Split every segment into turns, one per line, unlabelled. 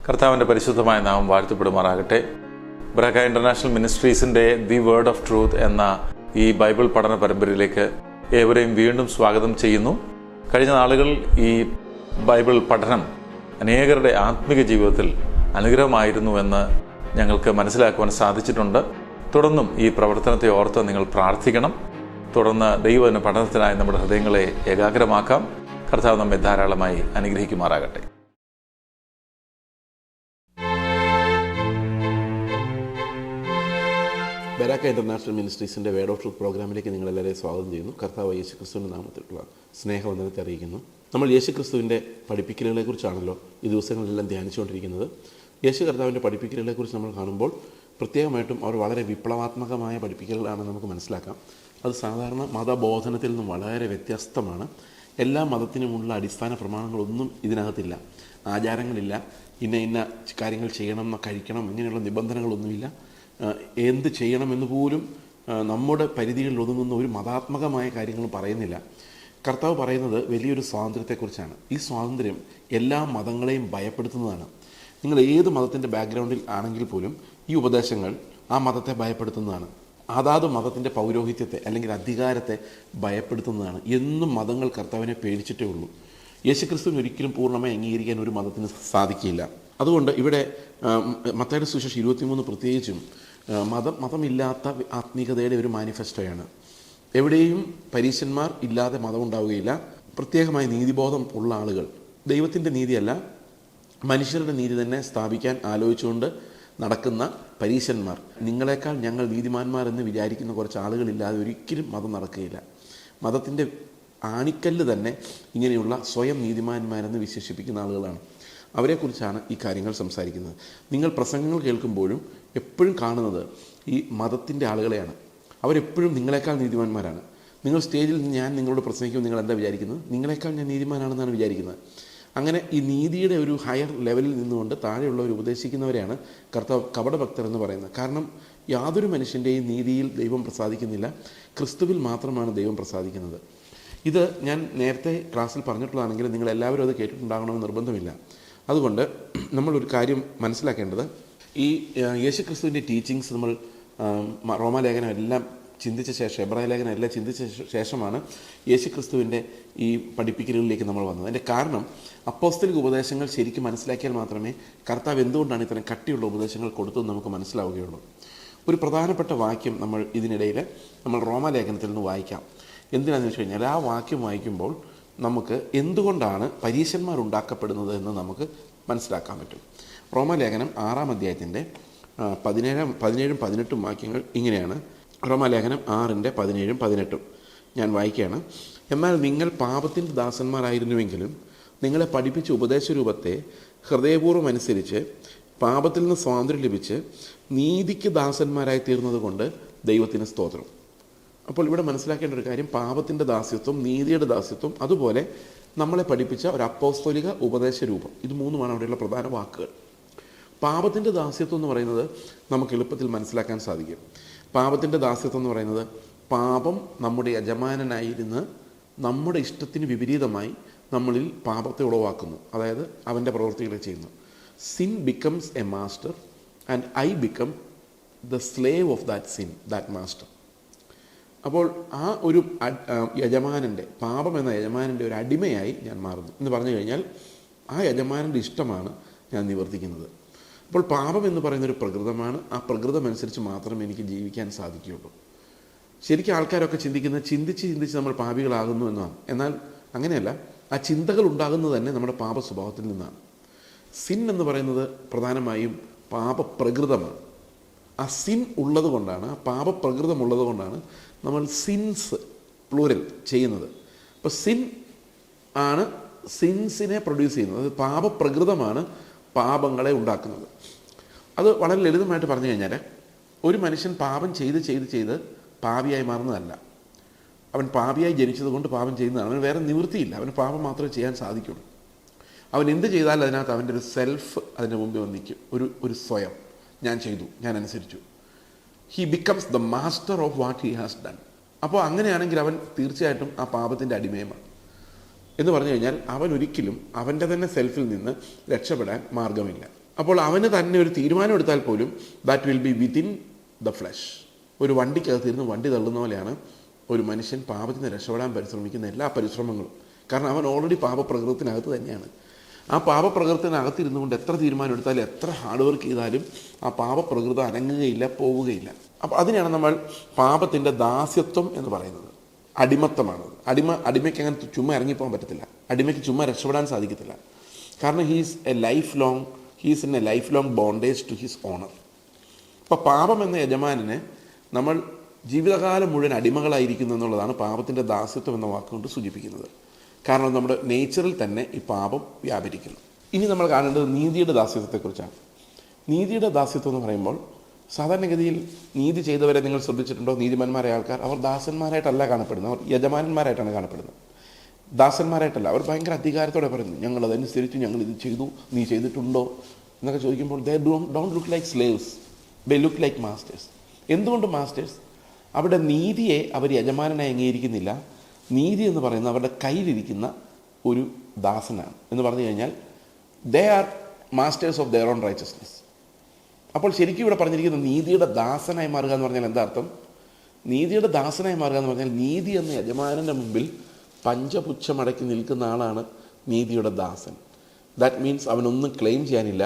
കർത്താവിൻ്റെ പരിശുദ്ധമായ നാമം വാഴ്ത്തപ്പെടുമാറാകട്ടെ. ബ്രഹ ഇന്റർനാഷണൽ മിനിസ്ട്രീസിൻ്റെ ദി വേർഡ് ഓഫ് ട്രൂത്ത് എന്ന ഈ ബൈബിൾ പഠന പരമ്പരയിലേക്ക് ഏവരെയും വീണ്ടും സ്വാഗതം ചെയ്യുന്നു. കഴിഞ്ഞ നാളുകളിൽ ഈ ബൈബിൾ പഠനം അനേകരുടെ ആത്മിക ജീവിതത്തിൽ അനുഗ്രഹമായിരുന്നുവെന്ന് ഞങ്ങൾക്ക് മനസ്സിലാക്കുവാൻ സാധിച്ചിട്ടുണ്ട്. തുടർന്നും ഈ പ്രവർത്തനത്തെ ഓർത്ത് നിങ്ങൾ പ്രാർത്ഥിക്കണം. തുടർന്ന് ദൈവവചന പഠനത്തിനായി നമ്മുടെ ഹൃദയങ്ങളെ ഏകാഗ്രമാക്കാം. കർത്താവ് നമ്മെ ധാരാളമായി അനുഗ്രഹിക്കുമാറാകട്ടെ.
ബരാക്ക ഇന്റർനാഷണൽ മിനിസ്ട്രീസിൻ്റെ വേർഡ് ഓഫ് ട്രൂത്ത് പ്രോഗ്രാമിലേക്ക് നിങ്ങളെല്ലാവരെയും സ്വാഗതം ചെയ്യുന്നു. കർത്താവ് യേശുക്രിസ്തുവിൻ്റെ നാമത്തിലുള്ള സ്നേഹവന്ദനത്തെ അറിയിക്കുന്നു. നമ്മൾ യേശുക്രിസ്തുവിൻ്റെ പഠിപ്പിക്കലുകളെക്കുറിച്ചാണല്ലോ ഈ ദിവസങ്ങളിലെല്ലാം ധ്യാനിച്ചുകൊണ്ടിരിക്കുന്നത്. യേശു കർത്താവിൻ്റെ പഠിപ്പിക്കലുകളെക്കുറിച്ച് നമ്മൾ കാണുമ്പോൾ പ്രത്യേകമായിട്ടും അവർ വളരെ വിപ്ലവാത്മകമായ പഠിപ്പിക്കലുകളാണെന്ന് നമുക്ക് മനസ്സിലാക്കാം. അത് സാധാരണ മതബോധനത്തിൽ നിന്നും വളരെ വ്യത്യസ്തമാണ്. എല്ലാ മതത്തിനുമുള്ള അടിസ്ഥാന പ്രമാണങ്ങളൊന്നും ഇതിനകത്തില്ല. ആചാരങ്ങളില്ല, ഇന്ന കാര്യങ്ങൾ ചെയ്യണം, കഴിക്കണം, ഇങ്ങനെയുള്ള നിബന്ധനകളൊന്നുമില്ല. എന്ത് ചെയ്യണമെന്ന് പോലും നമ്മുടെ പരിധികളിൽ ഒതുങ്ങുന്ന ഒരു മതാത്മകമായ കാര്യങ്ങളും പറയുന്നില്ല. കർത്താവ് പറയുന്നത് വലിയൊരു സ്വാതന്ത്ര്യത്തെക്കുറിച്ചാണ്. ഈ സ്വാതന്ത്ര്യം എല്ലാ മതങ്ങളെയും ഭയപ്പെടുത്തുന്നതാണ്. നിങ്ങൾ ഏത് മതത്തിൻ്റെ ബാക്ക്ഗ്രൗണ്ടിൽ ആണെങ്കിൽ പോലും ഈ ഉപദേശങ്ങൾ ആ മതത്തെ ഭയപ്പെടുത്തുന്നതാണ്. അതാത് മതത്തിൻ്റെ പൗരോഹിത്യത്തെ അല്ലെങ്കിൽ അധികാരത്തെ ഭയപ്പെടുത്തുന്നതാണ്. എന്നും മതങ്ങൾ കർത്താവിനെ പേടിച്ചിട്ടേ ഉള്ളൂ. യേശുക്രിസ്തുവിന് ഒരിക്കലും പൂർണ്ണമായി അംഗീകരിക്കാൻ ഒരു മതത്തിന് സാധിക്കില്ല. അതുകൊണ്ട് ഇവിടെ മത്തായിയുടെ സുവിശേഷം 23 പ്രത്യേകിച്ചും മതമില്ലാത്ത ആത്മീയതയുടെ ഒരു മാനിഫെസ്റ്റോയാണ്. എവിടെയും പരീശന്മാർ ഇല്ലാതെ മതം ഉണ്ടാവുകയില്ല. പ്രത്യേകമായ നീതിബോധം ഉള്ള ആളുകൾ, ദൈവത്തിൻ്റെ നീതിയല്ല മനുഷ്യരുടെ നീതി തന്നെ സ്ഥാപിക്കാൻ ആലോചിച്ചുകൊണ്ട് നടക്കുന്ന പരീശന്മാർ, നിങ്ങളെക്കാൾ ഞങ്ങൾ നീതിമാന്മാരെന്ന് വിചാരിക്കുന്ന കുറച്ച് ആളുകളില്ലാതെ ഒരിക്കലും മതം നടക്കുകയില്ല. മതത്തിൻ്റെ ആണിക്കല്ല് തന്നെ ഇങ്ങനെയുള്ള സ്വയം നീതിമാന്മാരെന്ന് വിശേഷിപ്പിക്കുന്ന ആളുകളാണ്. അവരെക്കുറിച്ചാണ് ഈ കാര്യങ്ങൾ സംസാരിക്കുന്നത്. നിങ്ങൾ പ്രസംഗങ്ങൾ കേൾക്കുമ്പോഴും എപ്പോഴും കാണുന്നത് ഈ മതത്തിൻ്റെ ആളുകളെയാണ്. അവരെപ്പോഴും നിങ്ങളെക്കാൾ നീതിമാന്മാരാണ്. നിങ്ങൾ സ്റ്റേജിൽ ഞാൻ നിങ്ങളോട് പ്രസംഗിക്കുമ്പോൾ നിങ്ങൾ എന്താ വിചാരിക്കുന്നത്? നിങ്ങളെക്കാൾ ഞാൻ നീതിമാനാണെന്നാണ് വിചാരിക്കുന്നത്. അങ്ങനെ ഈ നീതിയുടെ ഒരു ഹയർ ലെവലിൽ നിന്നുകൊണ്ട് താഴെയുള്ളവർ ഉപദേശിക്കുന്നവരെയാണ് കർത്താവ് കപടഭക്തർ എന്ന് പറയുന്നത്. കാരണം യാതൊരു മനുഷ്യൻ്റെയും നീതിയിൽ ദൈവം പ്രസാദിക്കുന്നില്ല, ക്രിസ്തുവിൽ മാത്രമാണ് ദൈവം പ്രസാദിക്കുന്നത്. ഇത് ഞാൻ നേരത്തെ ക്ലാസ്സിൽ പറഞ്ഞിട്ടുള്ളതാണെങ്കിൽ നിങ്ങളെല്ലാവരും അത് കേട്ടിട്ടുണ്ടാകണമെന്ന് നിർബന്ധമില്ല. അതുകൊണ്ട് നമ്മളൊരു കാര്യം മനസ്സിലാക്കേണ്ടത്, ഈ യേശുക്രിസ്തുവിൻ്റെ ടീച്ചിങ്സ് നമ്മൾ റോമാലേഖനം എല്ലാം ചിന്തിച്ച ശേഷം, എബ്രായ ലേഖനം എല്ലാം ചിന്തിച്ച ശേഷമാണ് യേശുക്രിസ്തുവിൻ്റെ ഈ പഠിപ്പിക്കലുകളിലേക്ക് നമ്മൾ വന്നത്. അതിൻ്റെ കാരണം അപ്പോസ്തലിക ഉപദേശങ്ങൾ ശരിക്കും മനസ്സിലാക്കിയാൽ മാത്രമേ കർത്താവ് എന്തുകൊണ്ടാണ് ഇത്രയും കട്ടിയുള്ള ഉപദേശങ്ങൾ കൊടുത്തതെന്ന് നമുക്ക് മനസ്സിലാവുകയുള്ളൂ. ഒരു പ്രധാനപ്പെട്ട വാക്യം നമ്മൾ ഇതിനിടയിൽ നമ്മൾ റോമാലേഖനത്തിൽ നിന്ന് വായിക്കാം. എന്തിനാണെന്ന് വെച്ച് കഴിഞ്ഞാൽ ആ വാക്യം വായിക്കുമ്പോൾ നമുക്ക് എന്തുകൊണ്ടാണ് പരീശന്മാർ ഉണ്ടാക്കപ്പെടുന്നത് എന്ന് നമുക്ക് മനസ്സിലാക്കാൻ പറ്റും. റോമാലേഖനം 6-ാം അധ്യായത്തിൻ്റെ 17-18 വാക്യങ്ങൾ ഇങ്ങനെയാണ്. റോമാലേഖനം 6:17-18 ഞാൻ വായിക്കുകയാണ്. എന്നാൽ നിങ്ങൾ പാപത്തിൻ്റെ ദാസന്മാരായിരുന്നുവെങ്കിലും നിങ്ങളെ പഠിപ്പിച്ച ഉപദേശരൂപത്തെ ഹൃദയപൂർവ്വം അനുസരിച്ച് പാപത്തിൽ നിന്ന് സ്വാതന്ത്ര്യം ലഭിച്ച് നീതിക്ക് ദാസന്മാരായി തീർന്നത് കൊണ്ട് ദൈവത്തിന് സ്തോത്രം. അപ്പോൾ ഇവിടെ മനസ്സിലാക്കേണ്ട ഒരു കാര്യം, പാപത്തിൻ്റെ ദാസ്യത്വം, നീതിയുടെ ദാസ്യത്വം, അതുപോലെ നമ്മളെ പഠിപ്പിച്ച ഒരു അപ്പോസ്തോലിക ഉപദേശ രൂപം, ഇത് മൂന്നുമാണ് അവിടെയുള്ള പ്രധാന വാക്കുകൾ. പാപത്തിൻ്റെ ദാസ്യത്വം എന്ന് പറയുന്നത് നമുക്ക് എളുപ്പത്തിൽ മനസ്സിലാക്കാൻ സാധിക്കും. പാപത്തിൻ്റെ ദാസ്യത്വം എന്ന് പറയുന്നത്, പാപം നമ്മുടെ യജമാനനായിരുന്ന് നമ്മുടെ ഇഷ്ടത്തിന് വിപരീതമായി നമ്മളിൽ പാപത്തെ ഉളവാക്കുന്നു, അതായത് അവൻ്റെ പ്രവൃത്തികളെ ചെയ്യുന്നു. Sin becomes a master and I become the slave of that sin, that master. അപ്പോൾ ആ ഒരു യജമാനൻ്റെ, പാപം എന്ന യജമാനൻ്റെ ഒരു അടിമയായി ഞാൻ മാറുന്നു എന്ന് പറഞ്ഞു കഴിഞ്ഞാൽ ആ യജമാനൻ്റെ ഇഷ്ടമാണ് ഞാൻ നിവർത്തിക്കുന്നത്. അപ്പോൾ പാപം എന്ന് പറയുന്നൊരു പ്രകൃതമാണ്. ആ പ്രകൃതം അനുസരിച്ച് മാത്രമേ എനിക്ക് ജീവിക്കാൻ സാധിക്കുകയുള്ളൂ. ശരിക്കും ആൾക്കാരൊക്കെ ചിന്തിക്കുന്നത് ചിന്തിച്ച് നമ്മൾ പാപികളാകുന്നു എന്നാണ്. എന്നാൽ അങ്ങനെയല്ല. ആ ചിന്തകൾ ഉണ്ടാകുന്നത് തന്നെ നമ്മുടെ പാപ സ്വഭാവത്തിൽ നിന്നാണ്. സിൻ എന്ന് പറയുന്നത് പ്രധാനമായും പാപപ്രകൃതമാണ്. ആ സിൻ ഉള്ളത് കൊണ്ടാണ്, ആ പാപപ്രകൃതം ഉള്ളത് കൊണ്ടാണ് നമ്മൾ സിൻസ് പ്ലൂരൽ ചെയ്യുന്നത്. അപ്പോൾ സിൻ ആണ് സിൻസിനെ പ്രൊഡ്യൂസ് ചെയ്യുന്നത്. അത് പാപപ്രകൃതമാണ് പാപങ്ങളെ ഉണ്ടാക്കുന്നത്. അത് വളരെ ലളിതമായിട്ട് പറഞ്ഞു കഴിഞ്ഞാൽ, ഒരു മനുഷ്യൻ പാപം ചെയ്ത് പാപിയായി മാറുന്നതല്ല. അവൻ പാപിയായി ജനിച്ചത് കൊണ്ട് പാപം ചെയ്യുന്നതാണ്. അവന് വേറെ നിവൃത്തിയില്ല. അവന് പാപം മാത്രമേ ചെയ്യാൻ സാധിക്കുള്ളൂ. അവൻ എന്ത് ചെയ്താലും അതിനകത്ത് അവൻ്റെ ഒരു സെൽഫ് അതിൻ്റെ മുമ്പിൽ വന്നിരിക്കും. ഒരു സ്വയം, ഞാൻ ചെയ്തു, ഞാൻ അനുസരിച്ചു. He becomes the master of what he has done. അപ്പോൾ അങ്ങനെയാണെങ്കിൽ അവൻ തീർച്ചയായിട്ടും ആ പാപത്തിൻ്റെ അടിമയമാണ്. എന്ന് പറഞ്ഞു കഴിഞ്ഞാൽ അവൻ ഒരിക്കലും അവൻ്റെ തന്നെ സെൽഫിൽ നിന്ന് രക്ഷപ്പെടാൻ മാർഗമില്ല. അപ്പോൾ അവന് തന്നെ ഒരു തീരുമാനം എടുത്താൽ പോലും that will be within the flush. ഒരു വണ്ടിക്കകത്തിരുന്ന് വണ്ടി തള്ളുന്ന പോലെയാണ് ഒരു മനുഷ്യൻ പാപത്തിൽ നിന്ന് രക്ഷപ്പെടാൻ പരിശ്രമിക്കുന്ന എല്ലാ പരിശ്രമങ്ങളും. കാരണം അവൻ ഓൾറെഡി പാപപ്രകൃതത്തിനകത്ത് തന്നെയാണ്. ആ പാപപ്രകൃതത്തിനകത്തിരുന്നു കൊണ്ട് എത്ര തീരുമാനം എടുത്താലും എത്ര ഹാർഡ് വർക്ക് ചെയ്താലും ആ പാപപ്രകൃതം അനങ്ങുകയില്ല, പോവുകയില്ല. അപ്പോൾ അതിനെയാണ് നമ്മൾ പാപത്തിൻ്റെ ദാസ്യത്വം എന്ന് പറയുന്നത്. അടിമത്തമാണത്. അടിമയ്ക്ക് അങ്ങനെ ചുമ്മാ ഇറങ്ങിപ്പോകാൻ പറ്റത്തില്ല. അടിമയ്ക്ക് ചുമ്മാ രക്ഷപ്പെടാൻ സാധിക്കത്തില്ല. കാരണം he's in a life long bondage to his owner. അപ്പോൾ പാപം എന്ന യജമാനനെ നമ്മൾ ജീവിതകാലം മുഴുവൻ അടിമകളായിരിക്കുന്നു എന്നുള്ളതാണ് പാപത്തിൻ്റെ ദാസ്യത്വം എന്ന വാക്കുകൊണ്ട് സൂചിപ്പിക്കുന്നത്. കാരണം നമ്മുടെ നേച്ചറിൽ തന്നെ ഈ പാപം വ്യാപരിക്കുന്നു. ഇനി നമ്മൾ കാണേണ്ടത് നീതിയുടെ ദാസ്യത്വത്തെക്കുറിച്ചാണ്. നീതിയുടെ ദാസ്യത്വം എന്ന് പറയുമ്പോൾ സാധാരണഗതിയിൽ നീതി ചെയ്തവരെ നിങ്ങൾ ശ്രദ്ധിച്ചിട്ടുണ്ടോ? നീതിമാന്മാരായ ആൾക്കാർ അവർ ദാസന്മാരായിട്ടല്ല കാണപ്പെടുന്നത്, അവർ യജമാനന്മാരായിട്ടാണ് കാണപ്പെടുന്നത്. ദാസന്മാരായിട്ടല്ല. അവർ ഭയങ്കര അധികാരത്തോടെ പറയുന്നു, ഞങ്ങളതനുസരിച്ച് ഞങ്ങളിത് ചെയ്തു, നീ ചെയ്തിട്ടുണ്ടോ എന്നൊക്കെ ചോദിക്കുമ്പോൾ they don't look like slaves, they look like masters. എന്തുകൊണ്ട് മാസ്റ്റേഴ്സ്? അവരുടെ നീതിയെ അവർ യജമാനനായി അംഗീകരിക്കുന്നില്ല. നീതി എന്ന് പറയുന്നത് അവരുടെ കയ്യിലിരിക്കുന്ന ഒരു ദാസനാണ്. എന്ന് പറഞ്ഞു കഴിഞ്ഞാൽ they are masters of their own righteousness. അപ്പോൾ ശരിക്കും ഇവിടെ പറഞ്ഞിരിക്കുന്ന നീതിയുടെ ദാസനായി മാറുക എന്ന് പറഞ്ഞാൽ എന്താ അർത്ഥം? നീതിയുടെ ദാസനായി മാറുക എന്ന് പറഞ്ഞാൽ നീതി എന്ന യജമാനൻ്റെ മുമ്പിൽ പഞ്ചപുച്ഛമടക്കി നിൽക്കുന്ന ആളാണ് നീതിയുടെ ദാസൻ. ദാറ്റ് മീൻസ് അവനൊന്നും ക്ലെയിം ചെയ്യാനില്ല.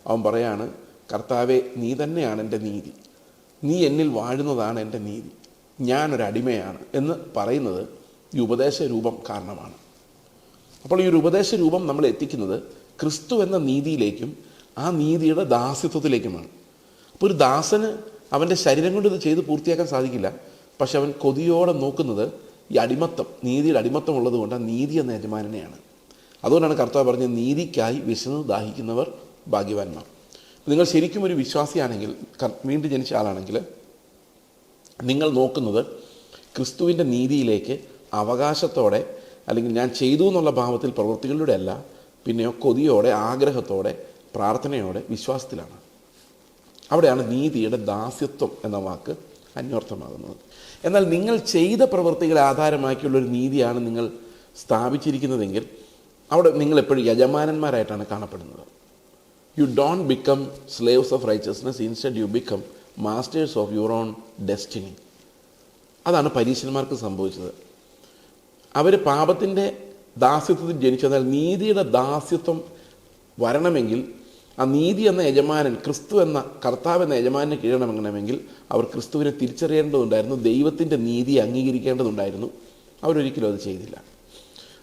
അവൻ പറയാണ്, കർത്താവെ നീ തന്നെയാണ് എൻ്റെ നീതി, നീ എന്നിൽ വാഴുന്നതാണ് എൻ്റെ നീതി, ഞാനൊരടിമയാണ് എന്ന് പറയുന്നത് ഈ ഉപദേശ രൂപം കാരണമാണ്. അപ്പോൾ ഈ ഒരു ഉപദേശ രൂപം നമ്മൾ എത്തിക്കുന്നത് ക്രിസ്തു എന്ന നീതിയിലേക്കും ആ നീതിയുടെ ദാസ്യത്വത്തിലേക്കുമാണ്. അപ്പോൾ ഒരു ദാസന് അവൻ്റെ ശരീരം കൊണ്ട് ഇത് ചെയ്ത് പൂർത്തിയാക്കാൻ സാധിക്കില്ല. പക്ഷെ അവൻ കൊതിയോടെ നോക്കുന്നത് ഈ അടിമത്തം, നീതിയുടെ അടിമത്തം ഉള്ളതുകൊണ്ട് ആ നീതി എന്ന യജമാനനെയാണ്. അതുകൊണ്ടാണ് കർത്താവ് പറഞ്ഞത്, നീതിക്കായി വിശന്ന് ദാഹിക്കുന്നവർ ഭാഗ്യവാന്മാർ. നിങ്ങൾ ശരിക്കും ഒരു വിശ്വാസിയാണെങ്കിൽ, വീണ്ടും ജനിച്ച ആളാണെങ്കിൽ, നിങ്ങൾ നോക്കുന്നത് ക്രിസ്തുവിൻ്റെ നീതിയിലേക്ക് അവകാശത്തോടെ, അല്ലെങ്കിൽ ഞാൻ ചെയ്തു എന്നുള്ള ഭാവത്തിൽ പ്രവൃത്തികളിലൂടെ അല്ല, പിന്നെയോ കൊതിയോടെ, ആഗ്രഹത്തോടെ, പ്രാർത്ഥനയോടെ, വിശ്വാസത്തിലാണ്. അവിടെയാണ് നീതിയുടെ ദാസ്യത്വം എന്ന വാക്ക് അന്വർത്ഥമാകുന്നത്. എന്നാൽ നിങ്ങൾ ചെയ്ത പ്രവൃത്തികളെ ആധാരമാക്കിയുള്ളൊരു നീതിയാണ് നിങ്ങൾ സ്ഥാപിച്ചിരിക്കുന്നതെങ്കിൽ അവിടെ നിങ്ങൾ എപ്പോഴും യജമാനന്മാരായിട്ടാണ് കാണപ്പെടുന്നത്. You don't become slaves of righteousness, instead you become masters of your own destiny. അതാണ് പരീശന്മാർക്ക് സംഭവിച്ചത്. അവർ പാപത്തിൻ്റെ ദാസ്യത്വത്തിൽ ജനിച്ചെന്നാൽ നീതിയുടെ ദാസ്യത്വം വരണമെങ്കിൽ ആ നീതി എന്ന യജമാനൻ, ക്രിസ്തു എന്ന കർത്താവ് എന്ന യജമാനെ കീഴണമെങ്കിൽ അവർ ക്രിസ്തുവിനെ തിരിച്ചറിയേണ്ടതുണ്ടായിരുന്നു, ദൈവത്തിൻ്റെ നീതി അംഗീകരിക്കേണ്ടതുണ്ടായിരുന്നു. അവരൊരിക്കലും അത് ചെയ്തില്ല.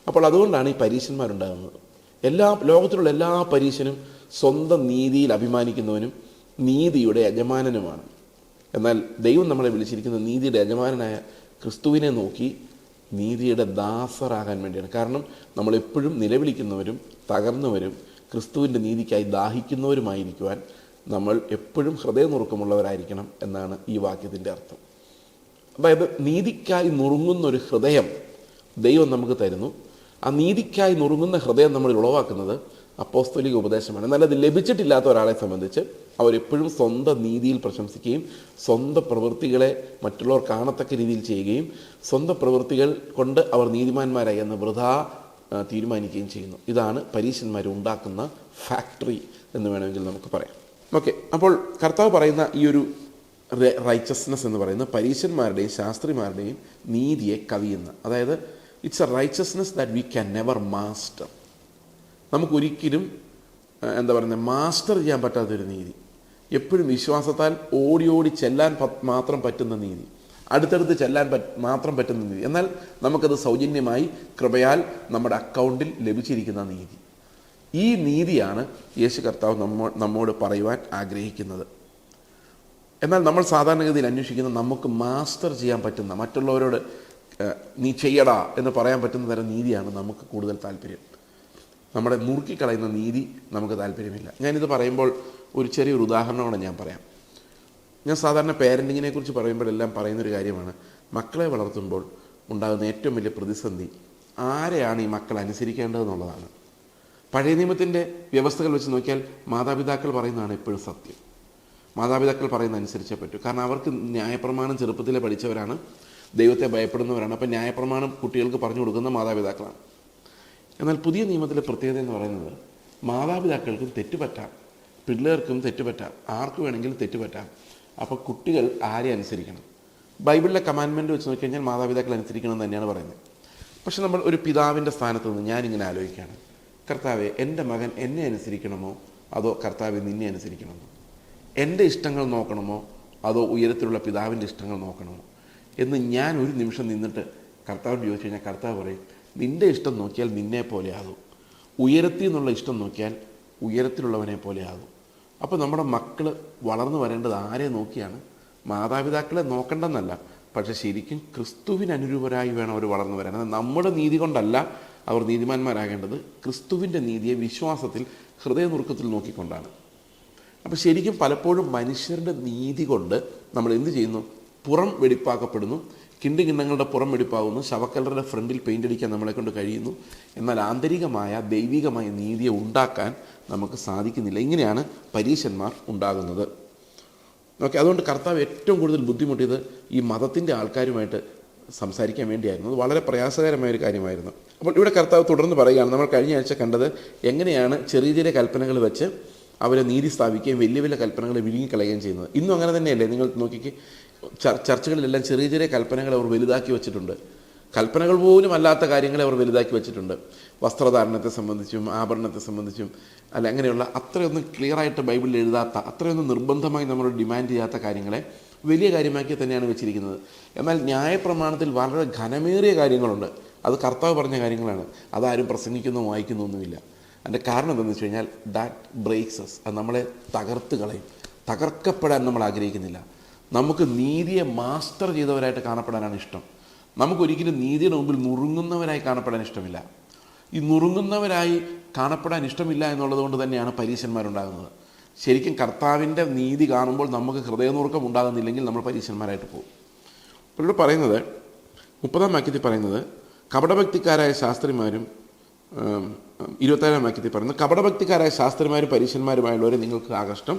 അപ്പോൾ അതുകൊണ്ടാണ് ഈ പരീശന്മാരുണ്ടാകുന്നത്. ലോകത്തിലുള്ള എല്ലാ പരീശനും സ്വന്തം നീതിയിൽ അഭിമാനിക്കുന്നവനും നീതിയുടെ യജമാനനുമാണ്. എന്നാൽ ദൈവം നമ്മളെ വിളിച്ചിരിക്കുന്നത് നീതിയുടെ യജമാനനായ ക്രിസ്തുവിനെ നോക്കി നീതിയുടെ ദാസരാകാൻ വേണ്ടിയാണ്. കാരണം നമ്മളെപ്പോഴും നിലവിളിക്കുന്നവരും തകർന്നവരും ക്രിസ്തുവിൻ്റെ നീതിക്കായി ദാഹിക്കുന്നവരുമായിരിക്കുവാൻ നമ്മൾ എപ്പോഴും ഹൃദയനുറുക്കമുള്ളവരായിരിക്കണം എന്നാണ് ഈ വാക്യത്തിൻ്റെ അർത്ഥം. അതായത് നീതിക്കായി നുറുങ്ങുന്നൊരു ഹൃദയം ദൈവം നമുക്ക് തരുന്നു. ആ നീതിക്കായി നുറുങ്ങുന്ന ഹൃദയം നമ്മൾ ഉളവാക്കുന്നത് അപ്പോസ്തലിക ഉപദേശമാണ്. എന്നാൽ അത് ലഭിച്ചിട്ടില്ലാത്ത ഒരാളെ സംബന്ധിച്ച് അവരെപ്പോഴും സ്വന്തം നീതിയിൽ പ്രശംസിക്കുകയും സ്വന്തം പ്രവൃത്തികളെ മറ്റുള്ളവർ കാണത്തക്ക രീതിയിൽ ചെയ്യുകയും സ്വന്തം പ്രവൃത്തികൾ കൊണ്ട് അവർ നീതിമാന്മാരായി എന്ന് വൃഥാ തീരുമാനിക്കുകയും ചെയ്യുന്നു. ഇതാണ് പരീശന്മാർ ഉണ്ടാക്കുന്ന ഫാക്ടറി എന്ന് വേണമെങ്കിൽ നമുക്ക് പറയാം. ഓക്കെ, അപ്പോൾ കർത്താവ് പറയുന്ന ഈ ഒരു റൈച്ചസ്നെസ് എന്ന് പറയുന്നത് പരീശന്മാരുടെയും ശാസ്ത്രിമാരുടെയും നീതിയെ കവിയുന്ന, അതായത് it's A righteousness that we can never master. നമുക്കൊരിക്കലും മാസ്റ്റർ ചെയ്യാൻ പറ്റാത്തൊരു നീതി, എപ്പോഴും വിശ്വാസത്താൽ ഓടി ഓടി ചെല്ലാൻ മാത്രം പറ്റുന്ന നീതി, അടുത്തടുത്ത് ചെല്ലാൻ മാത്രം പറ്റുന്ന നീതി. എന്നാൽ നമുക്കത് സൗജന്യമായി കൃപയാൽ നമ്മുടെ അക്കൗണ്ടിൽ ലഭിച്ചിരിക്കുന്ന നീതി. ഈ നീതിയാണ് യേശു കർത്താവ് നമ്മോട് പറയുവാൻ ആഗ്രഹിക്കുന്നത്. എന്നാൽ നമ്മൾ സാധാരണഗതിയിൽ അന്വേഷിക്കുന്നത് നമുക്ക് മാസ്റ്റർ ചെയ്യാൻ പറ്റുന്ന, മറ്റുള്ളവരോട് നീ ചെയ്യടാ എന്ന് പറയാൻ പറ്റുന്ന തരം നീതിയാണ് നമുക്ക് കൂടുതൽ താല്പര്യം. നമ്മുടെ മുറുക്കിക്കളയുന്ന നീതി നമുക്ക് താല്പര്യമില്ല. ഞാനിത് പറയുമ്പോൾ ഒരു ചെറിയൊരു ഉദാഹരണമാണ് ഞാൻ പറയാം. ഞാൻ സാധാരണ പേരൻറ്റിങ്ങിനെ കുറിച്ച് പറയുമ്പോഴെല്ലാം പറയുന്നൊരു കാര്യമാണ്, മക്കളെ വളർത്തുമ്പോൾ ഉണ്ടാകുന്ന ഏറ്റവും വലിയ പ്രതിസന്ധി ആരെയാണ് ഈ മക്കൾ അനുസരിക്കേണ്ടതെന്നുള്ളതാണ്. പഴയ നിയമത്തിൻ്റെ വ്യവസ്ഥകൾ വെച്ച് നോക്കിയാൽ മാതാപിതാക്കൾ പറയുന്നതാണ് എപ്പോഴും സത്യം. മാതാപിതാക്കൾ പറയുന്ന അനുസരിച്ചേ പറ്റൂ. കാരണം അവർക്ക് ന്യായപ്രമാണം ചെറുപ്പത്തിലെ പഠിച്ചവരാണ്, ദൈവത്തെ ഭയപ്പെടുന്നവരാണ്. അപ്പം ന്യായപ്രമാണം കുട്ടികൾക്ക് പറഞ്ഞു കൊടുക്കുന്ന മാതാപിതാക്കളാണ്. എന്നാൽ പുതിയ നിയമത്തിലെ പ്രത്യേകത എന്ന് പറയുന്നത് മാതാപിതാക്കൾക്കും തെറ്റുപറ്റാം, പിള്ളേർക്കും തെറ്റുപറ്റാം, ആർക്ക് വേണമെങ്കിലും തെറ്റുപറ്റാം. അപ്പോൾ കുട്ടികൾ ആരെ അനുസരിക്കണം? ബൈബിളിലെ കമാൻഡ്മെൻറ്റ് വെച്ച് നോക്കിക്കഴിഞ്ഞാൽ മാതാപിതാക്കൾ അനുസരിക്കണം എന്ന് തന്നെയാണ് പറയുന്നത്. പക്ഷെ നമ്മൾ ഒരു പിതാവിൻ്റെ സ്ഥാനത്ത് നിന്ന് ഞാനിങ്ങനെ ആലോചിക്കുകയാണ്, കർത്താവെ, എൻ്റെ മകൻ എന്നെ അനുസരിക്കണമോ അതോ കർത്താവെ നിന്നെ അനുസരിക്കണമോ? എൻ്റെ ഇഷ്ടങ്ങൾ നോക്കണമോ അതോ ഉയരത്തിലുള്ള പിതാവിൻ്റെ ഇഷ്ടങ്ങൾ നോക്കണമോ എന്ന് ഞാൻ ഒരു നിമിഷം നിന്നിട്ട് കർത്താവിനോട് ചോദിച്ചു കഴിഞ്ഞാൽ കർത്താവ് പറയും, നിൻ്റെ ഇഷ്ടം നോക്കിയാൽ നിന്നെ പോലെ ആകും, ഉയരത്തിൽ നിന്നുള്ള ഇഷ്ടം നോക്കിയാൽ ഉയരത്തിലുള്ളവനെ പോലെ ആകും. അപ്പോൾ നമ്മുടെ മക്കൾ വളർന്നു വരേണ്ടത് ആരെ നോക്കിയാണ്? മാതാപിതാക്കളെ നോക്കണ്ടെന്നല്ല, പക്ഷെ ശരിക്കും ക്രിസ്തുവിന് അനുരൂപരായി വേണം അവർ വളർന്നു വരാൻ. നമ്മുടെ നീതി കൊണ്ടല്ല അവർ നീതിമാന്മാരാകേണ്ടത്, ക്രിസ്തുവിൻ്റെ നീതിയെ വിശ്വാസത്തിൽ ഹൃദയനുറുക്കത്തിൽ നോക്കിക്കൊണ്ടാണ്. അപ്പോൾ ശരിക്കും പലപ്പോഴും മനുഷ്യരുടെ നീതി കൊണ്ട് നമ്മൾ എന്ത് ചെയ്യുന്നു? പുറം വെടിപ്പാക്കപ്പെടുന്നു, കിണ്ടുകിണ്ണങ്ങളുടെ പുറം വെടിപ്പാകുന്നു, ശവക്കല്ലറുടെ ഫ്രണ്ടിൽ പെയിൻ്റ് അടിക്കാൻ നമ്മളെ കൊണ്ട് കഴിയുന്നു. എന്നാൽ ആന്തരികമായ ദൈവികമായ നീതിയെ ഉണ്ടാക്കാൻ നമുക്ക് സാധിക്കുന്നില്ല. ഇങ്ങനെയാണ് പരീശന്മാർ ഉണ്ടാകുന്നത്. ഓക്കെ, അതുകൊണ്ട് കർത്താവ് ഏറ്റവും കൂടുതൽ ബുദ്ധിമുട്ടിയത് ഈ മതത്തിൻ്റെ ആൾക്കാരുമായിട്ട് സംസാരിക്കാൻ വേണ്ടിയായിരുന്നു. അത് വളരെ പ്രയാസകരമായൊരു കാര്യമായിരുന്നു. അപ്പോൾ ഇവിടെ കർത്താവ് തുടർന്ന് പറയുകയാണ്, നമ്മൾ കഴിഞ്ഞ ആഴ്ച കണ്ടത് എങ്ങനെയാണ് ചെറിയ ചെറിയ കൽപ്പനകൾ വെച്ച് അവരെ നീതി സ്ഥാപിക്കുകയും വലിയ വലിയ കൽപ്പനകൾ വിഴുങ്ങിക്കളയുകയും ചെയ്യുന്നത്. ഇന്നും അങ്ങനെ തന്നെയല്ലേ? നിങ്ങൾ നോക്കിക്ക്, ചർച്ചകളിലെല്ലാം ചെറിയ ചെറിയ കൽപ്പനകൾ അവർ വലുതാക്കി വെച്ചിട്ടുണ്ട്. കൽപ്പനകൾ പോലും അല്ലാത്ത കാര്യങ്ങളെ അവർ വലുതാക്കി വെച്ചിട്ടുണ്ട്. വസ്ത്രധാരണത്തെ സംബന്ധിച്ചും ആഭരണത്തെ സംബന്ധിച്ചും അല്ല, അങ്ങനെയുള്ള അത്രയൊന്നും ക്ലിയറായിട്ട് ബൈബിളിൽ എഴുതാത്ത, അത്രയൊന്നും നിർബന്ധമായി നമ്മൾ ഡിമാൻഡ് ചെയ്യാത്ത കാര്യങ്ങളെ വലിയ കാര്യമാക്കി തന്നെയാണ് വെച്ചിരിക്കുന്നത്. എന്നാൽ ന്യായപ്രമാണത്തിൽ വളരെ ഘനമേറിയ കാര്യങ്ങളുണ്ട്. അത് കർത്താവ് പറഞ്ഞ കാര്യങ്ങളാണ്. അതാരും പ്രസംഗിക്കുന്നോ വായിക്കുന്നോ ഒന്നുമില്ല. അതിൻ്റെ കാരണം എന്താണെന്ന് വെച്ച് കഴിഞ്ഞാൽ ദാറ്റ് ബ്രേക്സ് അസ്. അത് നമ്മളെ തകർത്ത് കളയും. തകർക്കപ്പെടാൻ നമ്മൾ ആഗ്രഹിക്കുന്നില്ല. നമുക്ക് നീതിയെ മാസ്റ്റർ ചെയ്തവരായിട്ട് കാണപ്പെടാനാണ് ഇഷ്ടം. നമുക്കൊരിക്കലും നീതിയുടെ മുമ്പിൽ നുറുങ്ങുന്നവരായി കാണപ്പെടാൻ ഇഷ്ടമില്ല. ഈ നുറുങ്ങുന്നവരായി കാണപ്പെടാൻ ഇഷ്ടമില്ല എന്നുള്ളത് കൊണ്ട് തന്നെയാണ് പരീശന്മാരുണ്ടാകുന്നത്. ശരിക്കും കർത്താവിൻ്റെ നീതി കാണുമ്പോൾ നമുക്ക് ഹൃദയനുറുക്കം ഉണ്ടാകുന്നില്ലെങ്കിൽ നമ്മൾ പരീശന്മാരായിട്ട് പോകും. അപ്പോൾ ഇവിടെ പറയുന്നത് 30-ാം വാക്യത്തിൽ പറയുന്നത് കപടഭക്തിക്കാരായ ശാസ്ത്രിമാരും 27-ാം വാക്യത്തിൽ പറയുന്നത് കപടഭക്തിക്കാരായ ശാസ്ത്രിമാരും പരീശന്മാരുമായുള്ളവരെ നിങ്ങൾക്ക് ആകഷ്ടം.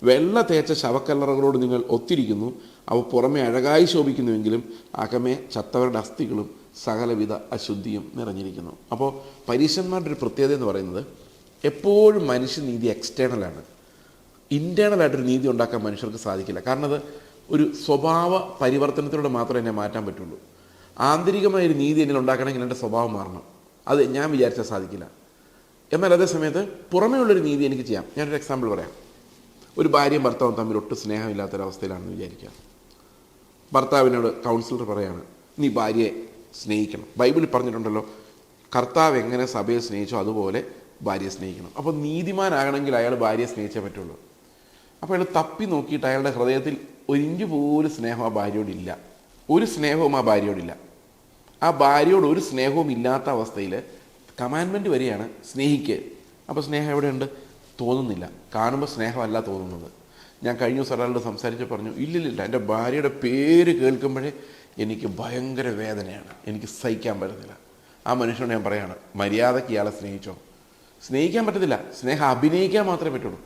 വെള്ള തേച്ച ശവക്കല്ലറകളോട് നിങ്ങൾ ഒത്തിരിക്കുന്നു. അവ പുറമെ അഴകായി ശോഭിക്കുന്നുവെങ്കിലും അകമേ ചത്തവരുടെ അസ്ഥികളും സകലവിധ അശുദ്ധിയും നിറഞ്ഞിരിക്കുന്നു. അപ്പോൾ പരീശന്മാരുടെ ഒരു പ്രത്യേകത എന്ന് പറയുന്നത് എപ്പോഴും മനുഷ്യനീതി എക്സ്റ്റേണലാണ്. ഇൻറ്റേണലായിട്ടൊരു നീതി ഉണ്ടാക്കാൻ മനുഷ്യർക്ക് സാധിക്കില്ല. കാരണം അത് ഒരു സ്വഭാവ പരിവർത്തനത്തിലൂടെ മാത്രമേ എന്നെ മാറ്റാൻ പറ്റുള്ളൂ. ആന്തരികമായൊരു നീതി എന്നിൽ ഉണ്ടാക്കണമെങ്കിൽ എൻ്റെ സ്വഭാവം മാറണം. അത് ഞാൻ വിചാരിച്ചാൽ സാധിക്കില്ല. എന്നാൽ അതേ സമയത്ത് പുറമേ ഉള്ളൊരു നീതി എനിക്ക് ചെയ്യാം. ഞാനൊരു എക്സാമ്പിൾ പറയാം. ഒരു ഭാര്യയും ഭർത്താവും തമ്മിൽ ഒട്ടും സ്നേഹമില്ലാത്തൊരവസ്ഥയിലാണെന്ന് വിചാരിക്കുക. ഭർത്താവിനോട് കൗൺസിലർ പറയാണ്, നീ ഭാര്യയെ സ്നേഹിക്കണം. ബൈബിളിൽ പറഞ്ഞിട്ടുണ്ടല്ലോ, കർത്താവ് എങ്ങനെ സഭയെ സ്നേഹിച്ചോ അതുപോലെ ഭാര്യയെ സ്നേഹിക്കണം. അപ്പോൾ നീതിമാനാകണമെങ്കിൽ അയാൾ ഭാര്യയെ സ്നേഹിച്ചേ പറ്റുള്ളൂ. അപ്പോൾ അയാൾ തപ്പി നോക്കിയിട്ട് അയാളുടെ ഹൃദയത്തിൽ ഒരിഞ്ച് പോലും സ്നേഹം ആ ഭാര്യയോടില്ല. ഒരു സ്നേഹവും ആ ഭാര്യയോടില്ല. ആ ഭാര്യയോട് ഒരു സ്നേഹവും ഇല്ലാത്ത അവസ്ഥയിൽ കമാൻഡ്മെൻറ്റ് വരികയാണ്, സ്നേഹിക്കുക. അപ്പോൾ സ്നേഹം എവിടെയുണ്ട്? തോന്നുന്നില്ല. കാണുമ്പോൾ സ്നേഹമല്ല തോന്നുന്നത്. ഞാൻ കഴിഞ്ഞ ദിവസം ഒരാളോട് സംസാരിച്ച് പറഞ്ഞു, ഇല്ലില്ല, എൻ്റെ ഭാര്യയുടെ പേര് കേൾക്കുമ്പോഴേ എനിക്ക് ഭയങ്കര വേദനയാണ്, എനിക്ക് സഹിക്കാൻ പറ്റത്തില്ല. ആ മനുഷ്യനോട് ഞാൻ പറയാണ്, മര്യാദയ്ക്ക് ഇയാളെ സ്നേഹിച്ചോ. സ്നേഹിക്കാൻ പറ്റത്തില്ല, സ്നേഹം അഭിനയിക്കാൻ മാത്രമേ പറ്റുള്ളൂ.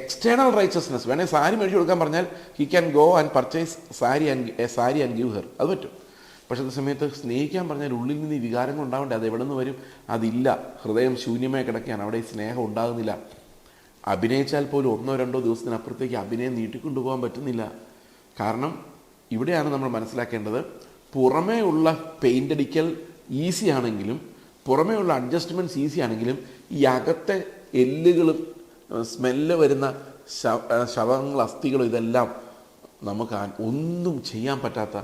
എക്സ്റ്റേണൽ റൈച്ചസ്നെസ്, വേണമെങ്കിൽ സാരി മേടിച്ചു കൊടുക്കാൻ പറഞ്ഞാൽ he can go and purchase sari and give her, അത് പറ്റും. പക്ഷേ അതേ സമയത്ത് സ്നേഹിക്കാൻ പറഞ്ഞാൽ ഉള്ളിൽ നിന്ന് ഈ വികാരങ്ങൾ ഉണ്ടാവേണ്ടത് അത് എവിടെ നിന്ന് വരും? അതില്ല. ഹൃദയം ശൂന്യമായി കിടക്കുകയാണ്. അവിടെ ഈ സ്നേഹം ഉണ്ടാകുന്നില്ല. അഭിനയിച്ചാൽ പോലും 1-2 ദിവസത്തിനപ്പുറത്തേക്ക് അഭിനയം നീട്ടിക്കൊണ്ടുപോകാൻ പറ്റുന്നില്ല. കാരണം ഇവിടെയാണ് നമ്മൾ മനസ്സിലാക്കേണ്ടത്, പുറമേ ഉള്ള പെയിൻ്റ് അടിക്കൽ ഈസി ആണെങ്കിലും, പുറമേ ഉള്ള അഡ്ജസ്റ്റ്മെൻറ്റ്സ് ഈസി ആണെങ്കിലും, ഈ അകത്തെ എല്ലുകളും സ്മെല്ല് വരുന്ന ശവങ്ങൾ, അസ്ഥികളും ഇതെല്ലാം നമുക്ക് ഒന്നും ചെയ്യാൻ പറ്റാത്ത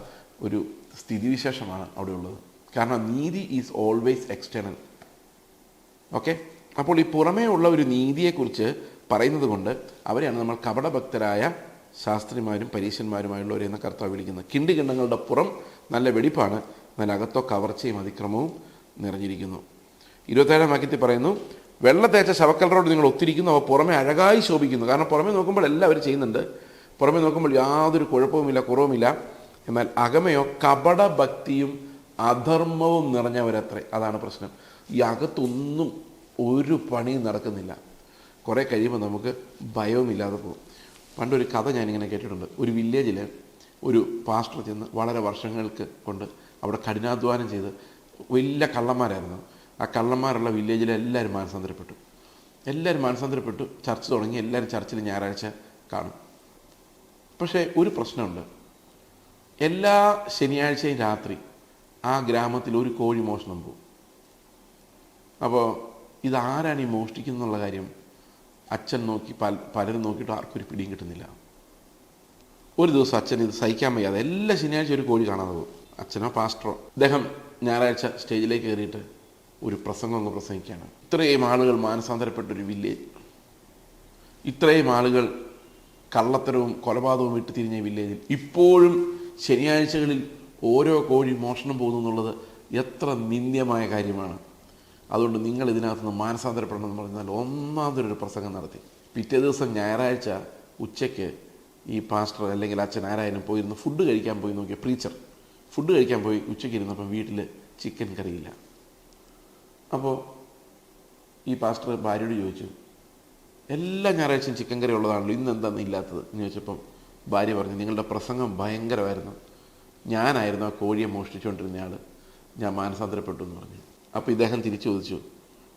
ഒരു സ്ഥിതിവിശേഷമാണ് അവിടെ ഉള്ളത്. കാരണം നീതി ഈസ് ഓൾവേസ് എക്സ്റ്റേണൽ. ഓക്കെ, അപ്പോൾ ഈ പുറമേ ഉള്ള ഒരു നീതിയെക്കുറിച്ച് പറയുന്നത് കൊണ്ട് അവരെയാണ് നമ്മൾ കപടഭക്തരായ ശാസ്ത്രിമാരും പരീശന്മാരുമായുള്ളവരെന്ന് കർത്താവ് വിളിക്കുന്നത്. കിണ്ടുകിണ്ണങ്ങളുടെ പുറം നല്ല വെടിപ്പാണ്, എന്നാൽ അകത്തോ കവർച്ചയും അതിക്രമവും നിറഞ്ഞിരിക്കുന്നു. 27-ാം വാക്യത്തിൽ പറയുന്നു, വെള്ള തേച്ച ശവക്കല്ലറോട് നിങ്ങൾ ഒത്തിരിക്കുന്നു, അവ പുറമെ അഴകായി ശോഭിക്കുന്നു. കാരണം പുറമേ നോക്കുമ്പോൾ എല്ലാവരും ചെയ്യുന്നുണ്ട്, പുറമേ നോക്കുമ്പോൾ യാതൊരു കുഴപ്പവുമില്ല, കുറവുമില്ല. എന്നാൽ അകമയോ കപടഭക്തിയും അധർമ്മവും നിറഞ്ഞവരത്രേ. അതാണ് പ്രശ്നം. ഈ അകത്തൊന്നും ഒരു പണിയും നടക്കുന്നില്ല. കുറേ കഴിയുമ്പോൾ നമുക്ക് ഭയവുമില്ലാതെ പോകും. പണ്ടൊരു കഥ ഞാനിങ്ങനെ കേട്ടിട്ടുണ്ട്. ഒരു വില്ലേജിൽ ഒരു പാസ്റ്റർ ചെന്ന് വളരെ വർഷങ്ങൾക്ക് കൊണ്ട് അവിടെ കഠിനാധ്വാനം ചെയ്ത് വലിയ കള്ളന്മാരായിരുന്നു. ആ കള്ളന്മാരുള്ള വില്ലേജിൽ എല്ലാവരും മാനസാന്തരപ്പെട്ടു. എല്ലാവരും മാനസാന്തരപ്പെട്ടു, ചർച്ച തുടങ്ങി, എല്ലാവരും ചർച്ചിൽ ഞായറാഴ്ച കാണും. പക്ഷേ ഒരു പ്രശ്നമുണ്ട്. എല്ലാ ശനിയാഴ്ചയും രാത്രി ആ ഗ്രാമത്തിൽ ഒരു കോഴി മോഷണം പോകും. അപ്പോൾ ഇതാരാണ് ഈ മോഷ്ടിക്കുന്നുള്ള കാര്യം അച്ഛൻ നോക്കി, പലരും നോക്കിയിട്ട് ആർക്കും ഒരു പിടിയും കിട്ടുന്നില്ല. ഒരു ദിവസം അച്ഛൻ ഇത് സഹിക്കാൻ വയ്യാതെ എല്ലാ ശനിയാഴ്ച ഒരു കോഴി കാണാതെ പോകും. അച്ഛനോ പാസ്റ്ററോ അദ്ദേഹം ഞായറാഴ്ച സ്റ്റേജിലേക്ക് കയറിയിട്ട് ഒരു പ്രസംഗം അങ്ങ് പ്രസംഗിക്കുകയാണ്. ഇത്രയും ആളുകൾ മാനസാന്തരപ്പെട്ടൊരു വില്ലേജ്, ഇത്രയും ആളുകൾ കള്ളത്തരവും കൊലപാതകവും വിട്ട് തിരിഞ്ഞ വില്ലേജിൽ ഇപ്പോഴും ശനിയാഴ്ചകളിൽ ഓരോ കോഴി മോഷണം പോകുന്നു എന്നുള്ളത് എത്ര നിന്ദ്യമായ കാര്യമാണ്. അതുകൊണ്ട് നിങ്ങൾ ഇതിനകത്ത് നിന്ന് മാനസാന്തരപ്പെടണം എന്ന് പറഞ്ഞാൽ ഒന്നാമതൊരു പ്രസംഗം നടത്തി. പിറ്റേ ദിവസം ഞായറാഴ്ച ഉച്ചയ്ക്ക് ഈ പാസ്റ്റർ അല്ലെങ്കിൽ അച്ഛൻ ആരായാലും പോയിരുന്ന് ഫുഡ് കഴിക്കാൻ പോയി നോക്കിയ പ്രീച്ചർ ഫുഡ് കഴിക്കാൻ പോയി ഉച്ചയ്ക്ക് ഇരുന്നപ്പം വീട്ടിൽ ചിക്കൻ കറിയില്ല. അപ്പോൾ ഈ പാസ്റ്റർ ഭാര്യയോട് ചോദിച്ചു, എല്ലാ ഞായറാഴ്ചയും ചിക്കൻ കറി ഉള്ളതാണല്ലോ, ഇന്ന് എന്താണെന്ന് ഇല്ലാത്തത് എന്ന് ചോദിച്ചപ്പം ഭാര്യ പറഞ്ഞു, നിങ്ങളുടെ പ്രസംഗം ഭയങ്കരമായിരുന്നു, ഞാനായിരുന്നു ആ കോഴിയെ മോഷ്ടിച്ചുകൊണ്ടിരുന്നയാൾ, ഞാൻ മാനസാന്തരപ്പെട്ടു എന്ന് പറഞ്ഞു. അപ്പോൾ ഇദ്ദേഹം തിരിച്ചു ചോദിച്ചു,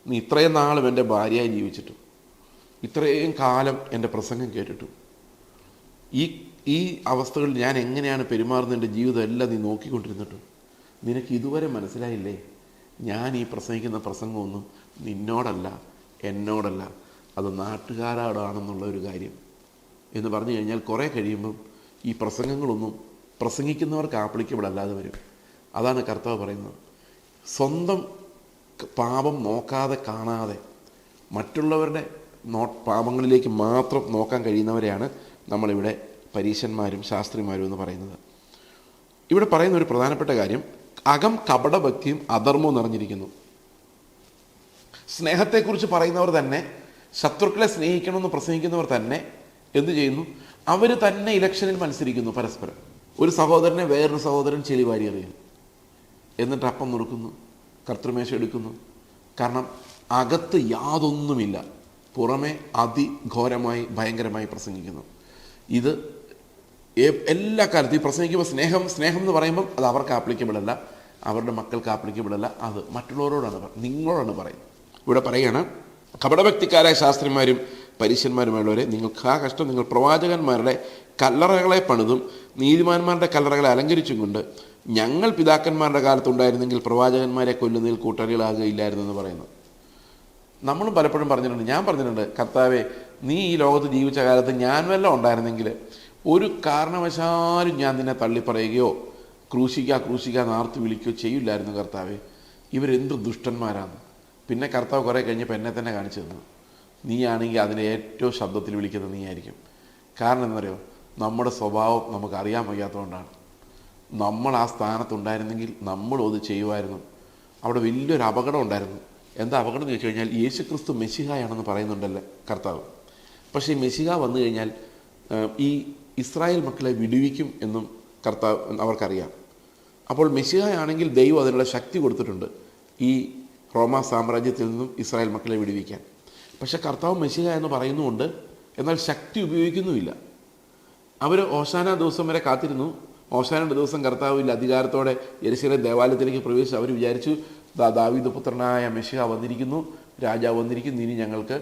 നീ ഇത്രയും നാളും എൻ്റെ ഭാര്യയായി ജീവിച്ചിട്ടും ഇത്രയും കാലം എൻ്റെ പ്രസംഗം കേട്ടിട്ടും ഈ അവസ്ഥകളിൽ ഞാൻ എങ്ങനെയാണ് പെരുമാറുന്നത്, എൻ്റെ ജീവിതം എല്ലാം നീ നോക്കിക്കൊണ്ടിരുന്നിട്ടും നിനക്ക് ഇതുവരെ മനസ്സിലായില്ലേ, ഞാൻ ഈ പ്രസംഗിക്കുന്ന പ്രസംഗമൊന്നും നിന്നോടല്ല, എന്നോടല്ല, അത് നാട്ടുകാരോടാണെന്നുള്ള ഒരു കാര്യം എന്ന് പറഞ്ഞു കഴിഞ്ഞാൽ കുറേ കഴിയുമ്പം ഈ പ്രസംഗങ്ങളൊന്നും പ്രസംഗിക്കുന്നവർക്ക് ആപ്ലിക്കബിൾ അല്ലാതെ വരും. അതാണ് കർത്താവ് പറയുന്നത്. സ്വന്തം പാപം നോക്കാതെ കാണാതെ മറ്റുള്ളവരുടെ പാപങ്ങളിലേക്ക് മാത്രം നോക്കാൻ കഴിയുന്നവരെയാണ് നമ്മളിവിടെ പരീശന്മാരും ശാസ്ത്രിമാരും എന്ന് പറയുന്നത്. ഇവിടെ പറയുന്ന ഒരു പ്രധാനപ്പെട്ട കാര്യം, അകം കപടഭക്തിയും അധർമ്മവും നിറഞ്ഞിരിക്കുന്നു. സ്നേഹത്തെക്കുറിച്ച് പറയുന്നവർ തന്നെ, ശത്രുക്കളെ സ്നേഹിക്കണമെന്ന് പ്രസംഗിക്കുന്നവർ തന്നെ എന്തു ചെയ്യുന്നു? അവർ തന്നെ ഇലക്ഷനിൽ മത്സരിക്കുന്നു പരസ്പരം. ഒരു സഹോദരനെ വേറൊരു സഹോദരൻ ചെളിവാരി എറിയുന്നു, എന്നിട്ട് അപ്പം നുറുക്കുന്നു, കർത്തൃമേശ എടുക്കുന്നു. കാരണം അകത്ത് യാതൊന്നുമില്ല, പുറമെ അതിഘോരമായി ഭയങ്കരമായി പ്രസംഗിക്കുന്നു. ഇത് എല്ലാ കാലത്തും ഈ പ്രസംഗിക്കുമ്പോൾ സ്നേഹം എന്ന് പറയുമ്പം അത് അവർക്ക് ആപ്ലിക്കബിൾ അല്ല, അവരുടെ മക്കൾക്ക് ആപ്ലിക്കബിൾ അല്ല, അത് മറ്റുള്ളവരോടാണ്, നിങ്ങളോടാണ് പറയുന്നത്. ഇവിടെ പറയുകയാണ്, കപടഭക്തിക്കാരായ ശാസ്ത്രിമാരും പരീശന്മാരുമായുള്ളവരെ, നിങ്ങൾക്ക് ആ കഷ്ടം, നിങ്ങൾ പ്രവാചകന്മാരുടെ കല്ലറകളെ പണിതും നീതിമാന്മാരുടെ കല്ലറകളെ അലങ്കരിച്ചും കൊണ്ട് ഞങ്ങൾ പിതാക്കന്മാരുടെ കാലത്തുണ്ടായിരുന്നെങ്കിൽ പ്രവാചകന്മാരെ കൊല്ലുന്നതിൽ കൂട്ടാളികളാകുകയില്ലായിരുന്നു എന്ന് പറയുന്നത്. നമ്മളും പലപ്പോഴും പറഞ്ഞിട്ടുണ്ട്, ഞാൻ പറഞ്ഞിട്ടുണ്ട്, കർത്താവേ, നീ ഈ ലോകത്ത് ജീവിച്ച കാലത്ത് ഞാൻ വല്ലതും ഉണ്ടായിരുന്നെങ്കിൽ ഒരു കാരണവശാലും ഞാൻ നിന്നെ തള്ളിപ്പറയുകയോ ക്രൂശിക്കുക നാർത്ത് വിളിക്കുകയോ ചെയ്യില്ലായിരുന്നു കർത്താവേ. ഇവരെന്ത് ദുഷ്ടന്മാരാണ്. പിന്നെ കർത്താവ് കുറേ കഴിഞ്ഞപ്പോൾ എന്നെ തന്നെ കാണിച്ചു തന്നു, നീയാണെങ്കിൽ അതിനെ ഏറ്റവും ശബ്ദത്തിൽ വിളിക്കുന്നത് നീയായിരിക്കും. കാരണം എന്നറിയോ, നമ്മുടെ സ്വഭാവം നമുക്ക് അറിയാൻ വയ്യാത്തതുകൊണ്ടാണ്. നമ്മൾ ആ സ്ഥാനത്തുണ്ടായിരുന്നെങ്കിൽ നമ്മളും അത് ചെയ്യുമായിരുന്നു. അവിടെ വലിയൊരു അപകടം ഉണ്ടായിരുന്നു. എന്താ അപകടം എന്ന് ചോദിച്ചു കഴിഞ്ഞാൽ, യേശുക്രിസ്തു മെസ്സിഹായാണെന്ന് പറയുന്നുണ്ടല്ലോ കർത്താവ്. പക്ഷേ ഈ മെസ്സിഹ വന്നു കഴിഞ്ഞാൽ ഈ ഇസ്രായേൽ മക്കളെ വിടുവിക്കും എന്നും കർത്താവ് അവർക്കറിയാം. അപ്പോൾ മെസ്സിഹായാണെങ്കിൽ ദൈവം അതിനുള്ള ശക്തി കൊടുത്തിട്ടുണ്ട് ഈ റോമാ സാമ്രാജ്യത്തിൽ നിന്നും ഇസ്രായേൽ മക്കളെ വിടുവിക്കാൻ. പക്ഷേ കർത്താവ് മെസ്സിഹ എന്ന് പറയുന്നുമുണ്ട്, എന്നാൽ ശക്തി ഉപയോഗിക്കുന്നുമില്ല. അവർ ഓശാന ദിവസം വരെ കാത്തിരുന്നു. ഓശാനയുടെ ദിവസം കർത്താവിൽ അധികാരത്തോടെ യെരൂശലേം ദേവാലയത്തിലേക്ക് പ്രവേശിച്ച് അവർ വിചാരിച്ചു, ദാവീദ് പുത്രനായ മെസ്സിഹ വന്നിരിക്കുന്നു, രാജാവ് വന്നിരിക്കുന്നു, ഇനി ഞങ്ങൾക്ക്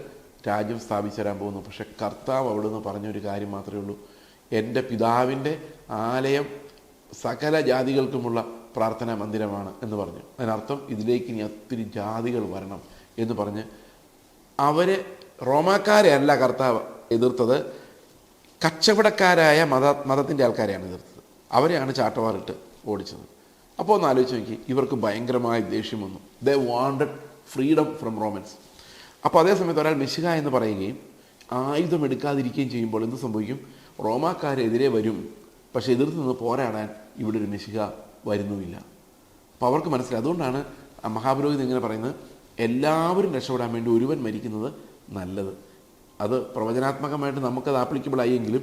രാജ്യം സ്ഥാപിച്ചു തരാൻ പോകുന്നു. പക്ഷെ കർത്താവ് അവിടുന്ന് പറഞ്ഞൊരു കാര്യം മാത്രമേ ഉള്ളൂ, എൻ്റെ പിതാവിൻ്റെ ആലയം സകല ജാതികൾക്കുമുള്ള പ്രാർത്ഥനാ മന്ദിരമാണ് എന്ന് പറഞ്ഞു. അതിനർത്ഥം ഇതിലേക്ക് ഇനി ഒത്തിരി ജാതികൾ വരണം എന്ന് പറഞ്ഞ് അവരെ, റോമാക്കാരെ അല്ല കർത്താവ് എതിർത്തത്, കച്ചവടക്കാരായ മതത്തിൻ്റെ ആൾക്കാരെയാണ് എതിർത്തത്. അവരെയാണ് ചാട്ടവാറിട്ട് ഓടിച്ചത്. അപ്പോൾ ഒന്ന് ആലോചിച്ച് നോക്കി, ഇവർക്ക് ഭയങ്കരമായ ദേഷ്യം വന്നു. They wanted freedom from Romans. അപ്പോൾ അതേസമയത്ത് ഒരാൾ മെസ്സിഹ എന്ന് പറയുകയും ആയുധം എടുക്കാതിരിക്കുകയും ചെയ്യുമ്പോൾ എന്ത് സംഭവിക്കും? റോമാക്കാരെതിരെ വരും, പക്ഷേ എതിർത്ത് നിന്ന് പോരാടാൻ ഇവിടെ ഒരു മെസ്സിഹ വരുന്നുമില്ല. അപ്പോൾ അവർക്ക് മനസ്സിലായി. അതുകൊണ്ടാണ് മഹാപുരോഹിതൻ ഇങ്ങനെ പറയുന്നത്, എല്ലാവരും രക്ഷപ്പെടാൻ വേണ്ടി ഒരുവൻ മരിക്കുന്നത് നല്ലത്. അത് പ്രവചനാത്മകമായിട്ട് നമുക്കത് ആപ്ലിക്കബിൾ ആയെങ്കിലും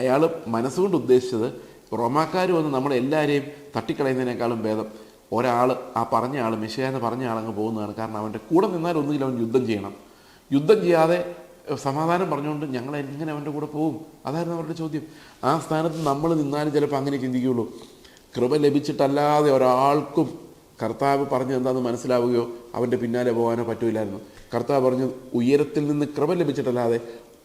അയാൾ മനസ്സുകൊണ്ട് ഉദ്ദേശിച്ചത് റോമാക്കാർ വന്ന് നമ്മളെല്ലാവരെയും തട്ടിക്കളയുന്നതിനേക്കാളും ഭേദം ഒരാൾ, ആ പറഞ്ഞ ആൾ, മെസ്സിഹ എന്ന് പറഞ്ഞ ആളങ്ങ് പോകുന്നതാണ്. കാരണം അവൻ്റെ കൂടെ നിന്നാൽ ഒന്നുകിൽ അവൻ യുദ്ധം ചെയ്യണം, യുദ്ധം ചെയ്യാതെ സമാധാനം പറഞ്ഞുകൊണ്ട് ഞങ്ങൾ എങ്ങനെ അവൻ്റെ കൂടെ പോകും? അതായിരുന്നു അവരുടെ ചോദ്യം. ആ സ്ഥാനത്ത് നമ്മൾ നിന്നാലും ചിലപ്പോൾ അങ്ങനെ ചിന്തിക്കുകയുള്ളൂ. കൃപ ലഭിച്ചിട്ടല്ലാതെ ഒരാൾക്കും കർത്താവ് പറഞ്ഞത് എന്താണെന്ന് മനസ്സിലാവുകയോ അവൻ്റെ പിന്നാലെ പോകാനോ പറ്റൂലായിരുന്നു. കർത്താവ് പറഞ്ഞു, ഉയരത്തിൽ നിന്ന് കൃപ ലഭിച്ചിട്ടല്ലാതെ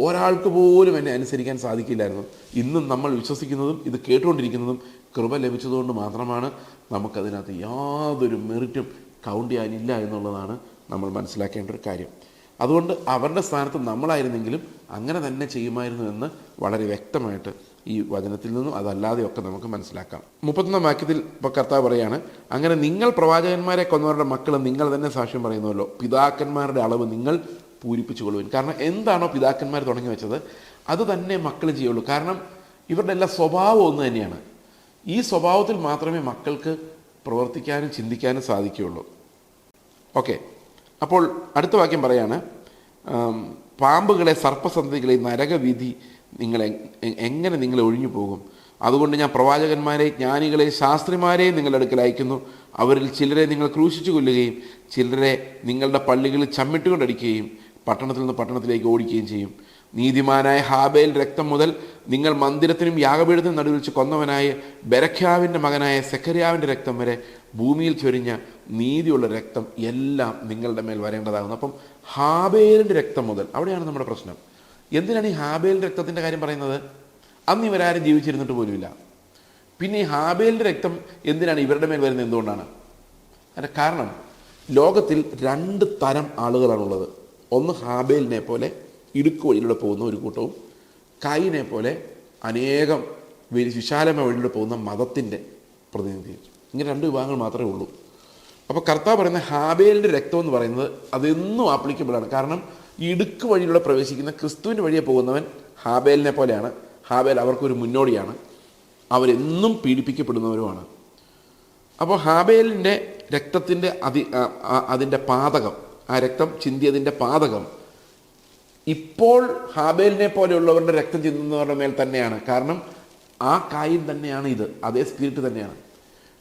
ഒരാൾക്ക് പോലും എന്നെ അനുസരിക്കാൻ സാധിക്കില്ലായിരുന്നു. ഇന്നും നമ്മൾ വിശ്വസിക്കുന്നതും ഇത് കേട്ടുകൊണ്ടിരിക്കുന്നതും കൃപ ലഭിച്ചതുകൊണ്ട് മാത്രമാണ്. നമുക്കതിനകത്ത് യാതൊരു മെറിറ്റും കൗണ്ട് ചെയ്യാനില്ല എന്നുള്ളതാണ് നമ്മൾ മനസ്സിലാക്കേണ്ട ഒരു കാര്യം. അതുകൊണ്ട് അവരുടെ സ്ഥാനത്ത് നമ്മളായിരുന്നെങ്കിലും അങ്ങനെ തന്നെ ചെയ്യുമായിരുന്നു എന്ന് വളരെ വ്യക്തമായിട്ട് ഈ വചനത്തിൽ നിന്നും അതല്ലാതെയൊക്കെ നമുക്ക് മനസ്സിലാക്കാം. 31 വാക്യത്തിൽ ഇപ്പോൾ കർത്താവ് പറയാണ്, അങ്ങനെ നിങ്ങൾ പ്രവാചകന്മാരെ കൊന്നവരുടെ മക്കൾ നിങ്ങൾ തന്നെ സാക്ഷ്യം പറയുന്നുവല്ലോ, പിതാക്കന്മാരുടെ അളവ് നിങ്ങൾ പൂരിപ്പിച്ചു കൊള്ളുവിൻ. കാരണം എന്താണോ പിതാക്കന്മാർ തുടങ്ങി വെച്ചത് അത് തന്നെ മക്കൾ ചെയ്യുള്ളൂ. കാരണം ഇവരുടെ എല്ലാ സ്വഭാവം ഒന്ന് തന്നെയാണ്. ഈ സ്വഭാവത്തിൽ മാത്രമേ മക്കൾക്ക് പ്രവർത്തിക്കാനും ചിന്തിക്കാനും സാധിക്കുകയുള്ളൂ. ഓക്കെ, അപ്പോൾ അടുത്ത വാക്യം പറയാണ്, പാമ്പുകളെ സർപ്പസന്തതികളെ നരകവിധി എങ്ങനെ നിങ്ങൾ ഒഴിഞ്ഞു പോകും. അതുകൊണ്ട് ഞാൻ പ്രവാചകന്മാരെ, ജ്ഞാനികളെ, ശാസ്ത്രിമാരെ നിങ്ങളുടെ അടുക്കൽ അയക്കുന്നു. അവരിൽ ചിലരെ നിങ്ങൾ ക്രൂശിച്ചു കൊല്ലുകയും ചിലരെ നിങ്ങളുടെ പള്ളികളിൽ ചമ്മിട്ടുകൊണ്ടടിക്കുകയും പട്ടണത്തിൽ നിന്ന് പട്ടണത്തിലേക്ക് ഓടിക്കുകയും ചെയ്യും. നീതിമാനായ ഹാബേൽ രക്തം മുതൽ നിങ്ങൾ മന്ദിരത്തിനും യാഗപീഠത്തിനും നടുവിൽ വെച്ച് കൊന്നവനായ ബെരഖ്യാവിൻ്റെ മകനായ സെഖര്യാവിൻ്റെ രക്തം വരെ ഭൂമിയിൽ ചൊരിഞ്ഞ നീതിയുള്ള രക്തം എല്ലാം നിങ്ങളുടെ മേൽ വരേണ്ടതാകുന്നു. അപ്പം ഹാബേലിൻ്റെ രക്തം മുതൽ, അവിടെയാണ് നമ്മുടെ പ്രശ്നം. എന്തിനാണ് ഈ ഹാബേലിൻ്റെ രക്തത്തിൻ്റെ കാര്യം പറയുന്നത്? അന്ന് ഇവരാരും ജീവിച്ചിരുന്നിട്ട് പോലുമില്ല. പിന്നെ ഈ ഹാബേലിൻ്റെ രക്തം എന്തിനാണ് ഇവരുടെ മേൽ വരുന്നത്? എന്തുകൊണ്ടാണ്? അതിൻ്റെ കാരണം, ലോകത്തിൽ 2 തരം ആളുകളാണുള്ളത്. ഒന്ന് ഹാബേലിനെ പോലെ ഇടുക്ക് വഴിയിലൂടെ പോകുന്ന ഒരു കൂട്ടവും, കൈനെ പോലെ അനേകം വിശാലമായ വഴിയിലൂടെ പോകുന്ന മതത്തിൻ്റെ പ്രതിനിധിയും. ഇങ്ങനെ 2 വിഭാഗങ്ങൾ മാത്രമേ ഉള്ളൂ. അപ്പോൾ കർത്താവ് പറയുന്ന ഹാബേലിൻ്റെ രക്തം എന്ന് പറയുന്നത് അതെന്നും ആപ്ലിക്കബിളാണ്. കാരണം ഈ ഇടുക്ക് വഴിയിലൂടെ പ്രവേശിക്കുന്ന ക്രിസ്തുവിൻ്റെ വഴിയെ പോകുന്നവൻ ഹാബേലിനെ പോലെയാണ്. ഹാബേൽ അവർക്കൊരു മുന്നോടിയാണ്. അവരെന്നും പീഡിപ്പിക്കപ്പെടുന്നവരുമാണ്. അപ്പോൾ ഹാബേലിൻ്റെ രക്തത്തിൻ്റെ അതിൻ്റെ പാതകം, ആ രക്തം ചിന്തിയതിൻ്റെ പാതകം ഇപ്പോൾ ഹാബേലിനെ പോലെയുള്ളവരുടെ രക്തം ചിന്തുന്നവരുടെ മേൽ തന്നെയാണ്. കാരണം ആ കായിൻ തന്നെയാണ് ഇത്, അതേ സ്പിരിറ്റ് തന്നെയാണ്.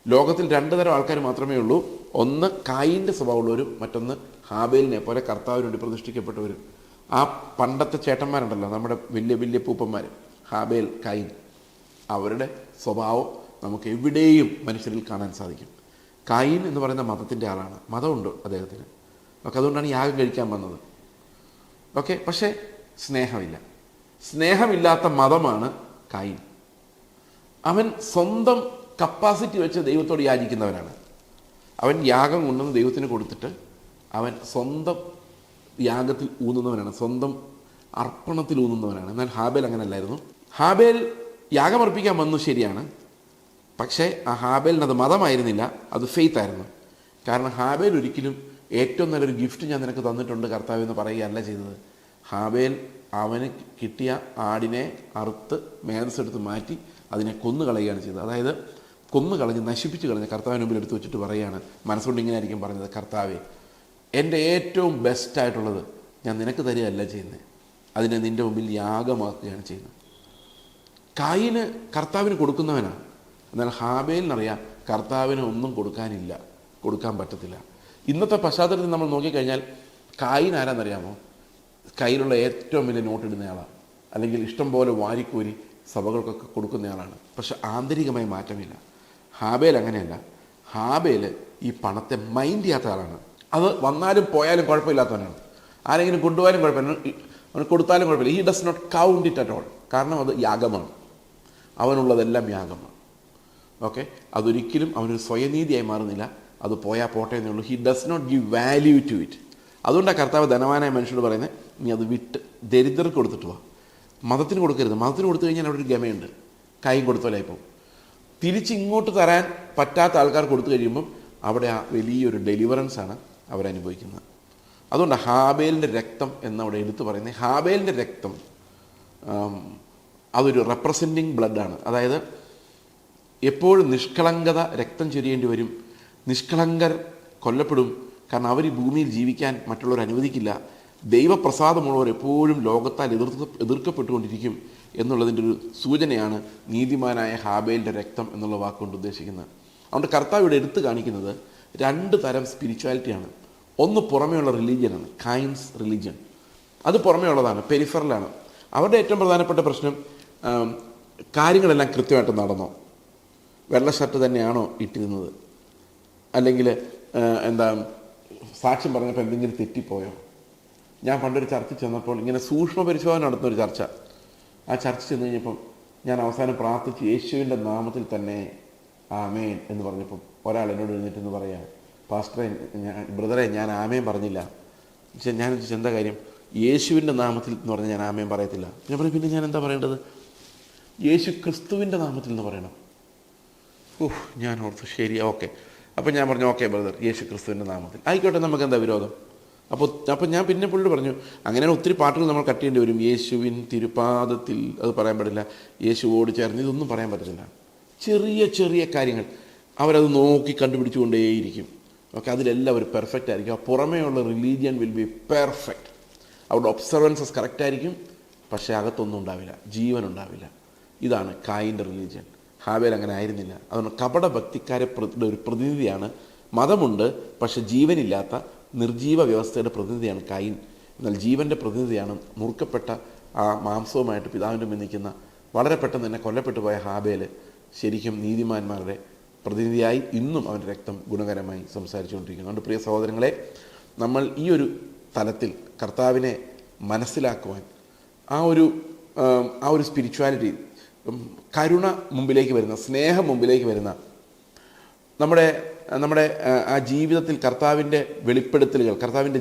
ലോകത്തിൽ 2 തരം ആൾക്കാർ മാത്രമേ ഉള്ളൂ. ഒന്ന് കായിൻ്റെ സ്വഭാവമുള്ളവരും, മറ്റൊന്ന് ഹാബേലിനെ പോലെ കർത്താവിന് വേണ്ടി പ്രതിഷ്ഠിക്കപ്പെട്ടവരും. ആ പണ്ടത്തെ ചേട്ടന്മാരുണ്ടല്ലോ, നമ്മുടെ വലിയ വലിയ പൂപ്പന്മാർ, ഹാബേൽ, കായിൻ, അവരുടെ സ്വഭാവം നമുക്ക് എവിടെയും മനുഷ്യരിൽ കാണാൻ സാധിക്കും. കായിൻ എന്ന് പറയുന്ന മതത്തിൻ്റെ ആളാണ്, മതമുണ്ട് അദ്ദേഹത്തിന്. ഓക്കെ, അതുകൊണ്ടാണ് യാഗം കഴിക്കാൻ വന്നത്. ഓക്കെ, പക്ഷേ സ്നേഹമില്ല. സ്നേഹമില്ലാത്ത മതമാണ് കായിൻ. അവൻ സ്വന്തം കപ്പാസിറ്റി വെച്ച് ദൈവത്തോട് യാചിക്കുന്നവനാണ്. അവൻ യാഗം കൊണ്ടുവന്ന് ദൈവത്തിന് കൊടുത്തിട്ട് അവൻ സ്വന്തം യാഗത്തിൽ ഊന്നുന്നവനാണ്, സ്വന്തം അർപ്പണത്തിൽ ഊന്നുന്നവനാണ്. എന്നാൽ ഹാബേൽ അങ്ങനെയല്ലായിരുന്നു. ഹാബേൽ യാഗമർപ്പിക്കാൻ വന്നു, ശരിയാണ്. പക്ഷേ ആ ഹാബേലിന് അത് മതമായിരുന്നില്ല, അത് ഫെയ്ത്ത് ആയിരുന്നു. കാരണം ഹാബേൽ ഒരിക്കലും ഏറ്റവും നല്ലൊരു ഗിഫ്റ്റ് ഞാൻ നിനക്ക് തന്നിട്ടുണ്ട് കർത്താവ് എന്ന് പറയുകയല്ല ചെയ്തത്. ഹാബേൽ അവന് കിട്ടിയ ആടിനെ അറുത്ത് മേധസ്സെടുത്ത് മാറ്റി അതിനെ കൊന്നു കളയുകയാണ് ചെയ്തത്. അതായത് കൊന്നു കളഞ്ഞ് നശിപ്പിച്ച് കളഞ്ഞ് കർത്താവിന് മുമ്പിൽ എടുത്ത് വെച്ചിട്ട് പറയുകയാണ്, മനസ്സുകൊണ്ട് ഇങ്ങനെ ആയിരിക്കും പറഞ്ഞത്, കർത്താവേ, എൻ്റെ ഏറ്റവും ബെസ്റ്റായിട്ടുള്ളത് ഞാൻ നിനക്ക് തരികയല്ല ചെയ്യുന്നത്, അതിനെ നിൻ്റെ മുമ്പിൽ യാഗമാക്കുകയാണ് ചെയ്യുന്നത്. കായിന് കർത്താവിന് കൊടുക്കുന്നവനാണ്. എന്നാൽ ഹാബേലിനറിയാം കർത്താവിന് ഒന്നും കൊടുക്കാനില്ല, കൊടുക്കാൻ പറ്റത്തില്ല. ഇന്നത്തെ പശ്ചാത്തലത്തിൽ നമ്മൾ നോക്കിക്കഴിഞ്ഞാൽ കായിൻ ആരാന്നറിയാമോ? കയ്യിലുള്ള ഏറ്റവും വലിയ നോട്ടിടുന്നയാളാണ്, അല്ലെങ്കിൽ ഇഷ്ടം പോലെ വാരിക്കോരി സഭകൾക്കൊക്കെ കൊടുക്കുന്നയാളാണ്. പക്ഷെ ആന്തരികമായി മാറ്റമില്ല. ഹാബേൽ അങ്ങനെയല്ല. ഹാബേൽ ഈ പണത്തെ മൈൻഡ് ചെയ്യാത്ത ആളാണ്. അത് വന്നാലും പോയാലും കുഴപ്പമില്ലാത്തവനാണ്. ആരെങ്കിലും കൊണ്ടുപോയാലും കുഴപ്പമില്ല, അവന് കൊടുത്താലും കുഴപ്പമില്ല. He does not count it at all. കാരണം അത് യാഗമാണ്, അവനുള്ളതെല്ലാം യാഗമാണ്. ഓക്കെ, അതൊരിക്കലും അവനൊരു സ്വയനീതിയായി മാറുന്നില്ല. അത് പോയാൽ പോട്ടെ എന്നേ ഉള്ളൂ. He does not give value to it. അതുകൊണ്ടാണ് കർത്താവ് ധനവാനായ മനുഷ്യരോട് പറയുന്നത്, നീ അത് വിട്ട് ദരിദ്രർക്ക് കൊടുത്തിട്ട് വാ, മതത്തിന് കൊടുക്കരുത്. മതത്തിന് കൊടുത്തു കഴിഞ്ഞാൽ അവിടെ ഒരു ഗമയുണ്ട്, കൈയും കൊടുത്തോലെ. ഇപ്പം തിരിച്ചിങ്ങോട്ട് തരാൻ പറ്റാത്ത ആൾക്കാർ കൊടുത്തു കഴിയുമ്പം അവിടെ ആ വലിയൊരു ഡെലിവറൻസാണ് അവരനുഭവിക്കുന്നത്. അതുകൊണ്ട് ഹാബേലിൻ്റെ രക്തം എന്നവിടെ എടുത്തു പറയുന്നത്, ഹാബേലിൻ്റെ രക്തം അതൊരു റെപ്രസെൻറ്റിങ് ബ്ലഡാണ്. അതായത് എപ്പോഴും നിഷ്കളങ്കത രക്തം ചൊരിയേണ്ടി വരും, നിഷ്കളങ്കർ കൊല്ലപ്പെടും. കാരണം അവർ ഈ ഭൂമിയിൽ ജീവിക്കാൻ മറ്റുള്ളവർ അനുവദിക്കില്ല. ദൈവപ്രസാദമുള്ളവർ എപ്പോഴും ലോകത്താൽ എതിർക്കപ്പെട്ടുകൊണ്ടിരിക്കും എന്നുള്ളതിൻ്റെ ഒരു സൂചനയാണ് നീതിമാനായ ഹാബേലിൻ്റെ രക്തം എന്നുള്ള വാക്കുകൊണ്ട് ഉദ്ദേശിക്കുന്നത്. അതുകൊണ്ട് കർത്താവ് ഇവിടെ എടുത്തു കാണിക്കുന്നത് 2 തരം സ്പിരിച്വാലിറ്റിയാണ്. ഒന്ന് പുറമേയുള്ള റിലീജിയനാണ്, കൈൻസ് റിലീജിയൻ. അത് പുറമേ ഉള്ളതാണ്, പെരിഫറലാണ്. അവരുടെ ഏറ്റവും പ്രധാനപ്പെട്ട പ്രശ്നം കാര്യങ്ങളെല്ലാം കൃത്യമായിട്ട് നടന്നോ, വെള്ള ഷർട്ട് തന്നെയാണോ ഇട്ടിരുന്നത്, അല്ലെങ്കിൽ എന്താ സാക്ഷ്യം പറഞ്ഞപ്പോൾ എന്തെങ്കിലും തെറ്റിപ്പോയോ? ഞാൻ പണ്ടൊരു ചർച്ച ചെന്നപ്പോൾ ഇങ്ങനെ സൂക്ഷ്മ പരിശോധന നടത്തുന്നൊരു ചർച്ച, ആ ചർച്ച ചെന്ന് കഴിഞ്ഞപ്പം ഞാൻ അവസാനം പ്രാർത്ഥിച്ച് യേശുവിൻ്റെ നാമത്തിൽ തന്നെ ആമേൻ എന്ന് പറഞ്ഞപ്പം ഒരാൾ എന്നോട് എഴുന്നേറ്റെന്ന് പറയാം, പാസ്റ്ററെ ബ്രദറെ ഞാൻ ആമേൻ പറഞ്ഞില്ല. പക്ഷേ ഞാൻ എന്താ കാര്യം, യേശുവിൻ്റെ നാമത്തിൽ എന്ന് പറഞ്ഞാൽ ഞാൻ ആമേൻ പറയത്തില്ല. ഞാൻ പറയും പിന്നെ ഞാൻ എന്താ പറയേണ്ടത്? യേശു ക്രിസ്തുവിൻ്റെ നാമത്തിൽ എന്ന് പറയണം. ഞാൻ ഓർത്തു ശരി, ഓക്കെ. അപ്പം ഞാൻ പറഞ്ഞു ഓക്കെ ബ്രദർ, യേശു ക്രിസ്തുവിൻ്റെ നാമത്തിൽ ആയിക്കോട്ടെ, നമുക്ക് എന്താ വിരോധം? അപ്പോൾ ഞാൻ പിന്നെ പുള്ളിയോട് പറഞ്ഞു, അങ്ങനെ ഒത്തിരി പാട്ടുകൾ നമ്മൾ കട്ട് ചെയ്യേണ്ടി വരും. യേശുവിൻ തിരുപാദത്തിൽ അത് പറയാൻ പാടില്ല, യേശുവോട് ചേർന്ന് ഇതൊന്നും പറയാൻ പറ്റത്തില്ല. ചെറിയ ചെറിയ കാര്യങ്ങൾ അവരത് നോക്കി കണ്ടുപിടിച്ചുകൊണ്ടേയിരിക്കും. ഓക്കെ, അതിലെല്ലാം അവർ പെർഫെക്റ്റ് ആയിരിക്കും. ആ പുറമേയുള്ള റിലീജിയൻ വിൽ ബി പെർഫെക്റ്റ്. അവരുടെ ഒബ്സർവൻസസ് കറക്റ്റ് ആയിരിക്കും, പക്ഷേ അകത്തൊന്നും ഉണ്ടാവില്ല, ജീവൻ ഉണ്ടാവില്ല. ഇതാണ് കായിൻ്റെ റിലീജിയൻ. ഹാബേൽ അങ്ങനെ ആയിരുന്നില്ല. അതുകൊണ്ട് കപട ഭക്തിക്കാരെ ഒരു പ്രതിനിധിയാണ്. മതമുണ്ട്, പക്ഷെ ജീവനില്ലാത്ത നിർജീവ വ്യവസ്ഥയുടെ പ്രതിനിധിയാണ് കായിൻ. എന്നാൽ ജീവൻ്റെ പ്രതിനിധിയാണ് മുറുക്കപ്പെട്ട ആ മാംസവുമായിട്ട് പിതാവിൻ്റെ മുന്നിൽ നിൽക്കുന്ന വളരെ പെട്ടെന്ന് തന്നെ കൊല്ലപ്പെട്ടു പോയ ഹാബേൽ. ശരിക്കും നീതിമാന്മാരുടെ പ്രതിനിധിയായി ഇന്നും അവൻ്റെ രക്തം ഗുണകരമായി സംസാരിച്ചുകൊണ്ടിരിക്കുന്നു. അതുകൊണ്ട് പ്രിയ സഹോദരങ്ങളെ, നമ്മൾ ഈ ഒരു തലത്തിൽ കർത്താവിനെ മനസ്സിലാക്കുവാൻ ആ ഒരു സ്പിരിച്വാലിറ്റി, കരുണ മുമ്പിലേക്ക് വരുന്ന, സ്നേഹം മുമ്പിലേക്ക് വരുന്ന, നമ്മുടെ ആ ജീവിതത്തിൽ കർത്താവിൻ്റെ വെളിപ്പെടുത്തലുകൾ, കർത്താവിൻ്റെ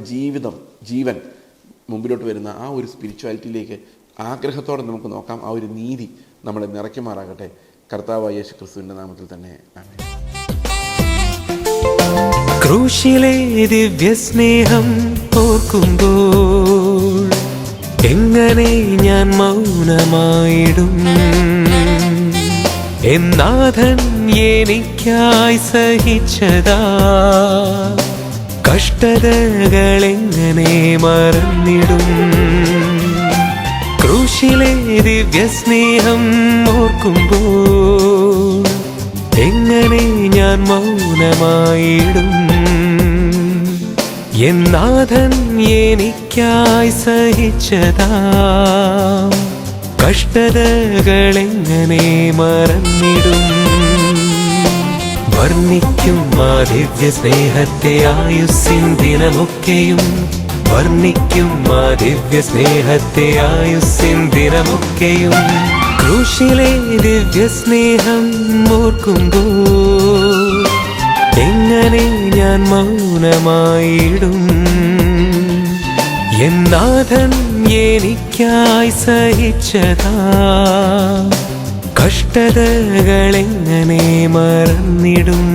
ജീവൻ മുമ്പിലോട്ട് വരുന്ന ആ ഒരു സ്പിരിച്വാലിറ്റിയിലേക്ക് ആഗ്രഹത്തോടെ നമുക്ക് നോക്കാം. ആ ഒരു നീതി നമ്മളെ നിറയ്ക്കുമാറാകട്ടെ. കർത്താവായ യേശു ക്രിസ്തുവിൻ്റെ നാമത്തിൽ തന്നെ ആമേൻ.
ക്രൂശിലെ ദിവ്യസ്നേഹം ഓർക്കുമ്പോൾ എങ്ങനെ ഞാൻ മൗനമായിടും? എന്നാഥൻ എനിക്കായി സഹിച്ചതാ കഷ്ടതകളെങ്ങനെ മറന്നിടും? ക്രൂശിലെ ദിവ്യസ്നേഹം ഓർക്കുമ്പോൾ എങ്ങനെ ഞാൻ മൗനമായിടും? എന്നാഥൻ എനിക്കായി സഹിച്ചതാ കഷ്ടതകളെങ്ങനെ മറന്നിടും? വർണ്ണിക്കും ആ ദിവ്യ സ്നേഹത്തെ ആയുസ്സിൻ ദിനമൊക്കെയും, വർണ്ണിക്കും ആ ദിവ്യ സ്നേഹത്തെ ആയുസ്സിൻ ദിനമൊക്കെയും. ക്രൂശിലെ ദിവ്യ സ്നേഹം ഓർക്കുമ്പോൾ എങ്ങനെ ഞാൻ മൗനമായിടും? എന്നാഥൻ എനിക്കായി സഹിച്ചതാ കഷ്ടതകളെങ്ങനെ മറന്നിടും?